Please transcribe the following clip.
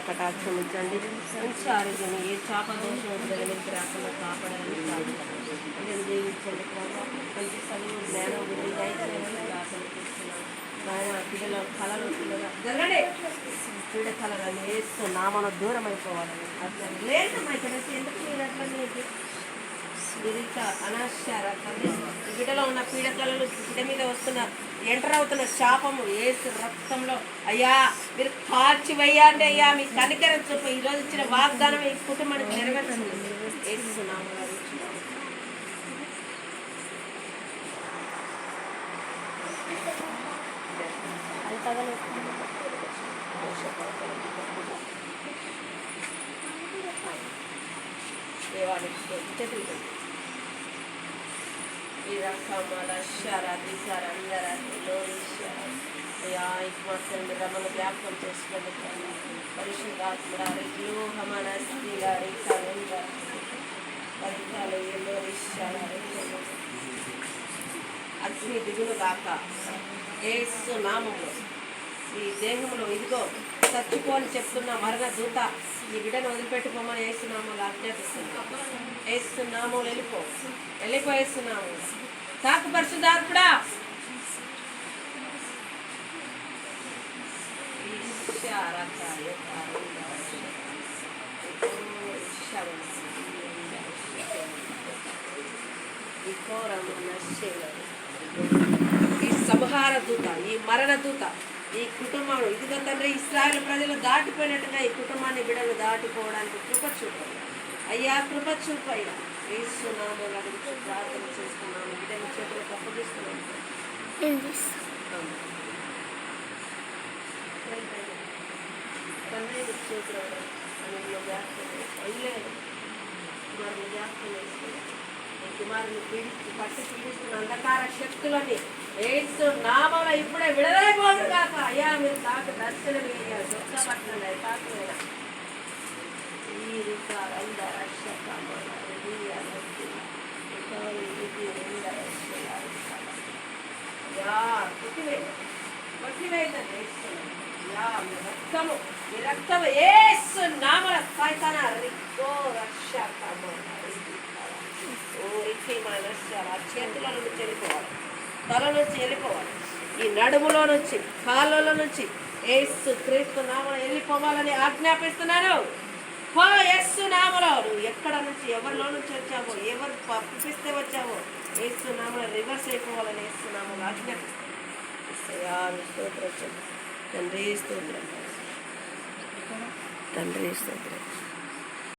కటాక్షం ఉంచండి. మంచి ఆరోగ్యం, ఏ చాప దోషం దగ్గరికి రాకుండా కాపాడాలని ప్రార్థన జీవించండి. మంచి చదువు జ్ఞానం గురించి దయచేయాలని ప్రార్థన చేస్తున్నాను. ఆయన పిల్లల కళలు జరగండి, పీడ కళలను వేస్తూ నామను దూరం అయిపోవాలని అట్లా లేదమ్మా. ఇక్కడ ఎందుకు మీరు అట్లా అనశ్చార తండ్రి, బిడ్డలో ఉన్న పీడకలలు, బిడ్డ మీద వస్తున్న ఎంటర్ అవుతున్న శాపము ఏసు రక్తంలో అయ్యా మీరు కాల్చి వేయండి. అయ్యా మీ కనికరం చూపు. ఈరోజు ఇచ్చిన వాగ్దానం ఈ కుటుంబానికి నెరవేర్చండి. ఏసునామములో ఈ రకమాల రమను జ్ఞాపకం చేసుకోండి. అగ్ని దిగులు కాక యేసు నామములో ఈ దేహంలో ఇదిగో చచ్చిపోని చెప్తున్న మరణ దూత ఈ బిడ్డను వదిలిపెట్టుకోమని వేస్తున్నాము. ఆజ్ఞాపిస్తున్నాము. వేస్తున్నాము. వెళ్ళిపోయేస్తున్నాము. తాకు పరిశుద్ధాత్ముడా ఈ సంహార దూత, ఈ మరణ దూత ఈ కుటుంబం ఇదిగో తండ్రి ఇశ్రాయేలు ప్రజలు దాటిపోయినట్టుగా ఈ కుటుంబాన్ని బిడ్డలు దాటిపోవడానికి కృప చూపయ్యా. అయ్యా కృప చూపయ్యా. యేసునామములో ప్రార్థన చేస్తున్నాము. బిడ్డని చేతులకు అప్పగిస్తున్నాము. తండ్రి చేతులు అందులో వ్యాఖ్యలు అయ్యలేదు. కుమారుని వ్యాఖ్యలు వేసుకుని కుమారుని పీడిస్తున్న అంధకార శక్తులని యేసు నామములో ఇప్పుడే విడుదలైపోదు కాక. అయ్యా మీరు తాకు దర్శనం వేయాలి. దుఃఖపట్టండి తాకులైనా ఈ రక్తము ఈ రక్తము యేసు నామములో సాయితాన రిక్కో చేతుల నుంచి వెళ్ళిపోవాలి, తల నుంచి వెళ్ళిపోవాలి, ఈ నడుములో నుంచి కాళ్ళలో నుంచి యేసు క్రీస్తు నామములో వెళ్ళిపోవాలని ఆజ్ఞాపిస్తున్నాను. యేసు నామములో నువ్వు ఎక్కడ నుంచి ఎవరిలో నుంచి వచ్చావో, ఎవరు పంపిస్తే వచ్చావో యేసు నామములో రివర్స్ అయిపోవాలని యేసు నామములో ఆజ్ఞాపిస్తున్నాను. తండ్రి స్తోత్రం, తండ్రి స్తోత్రం.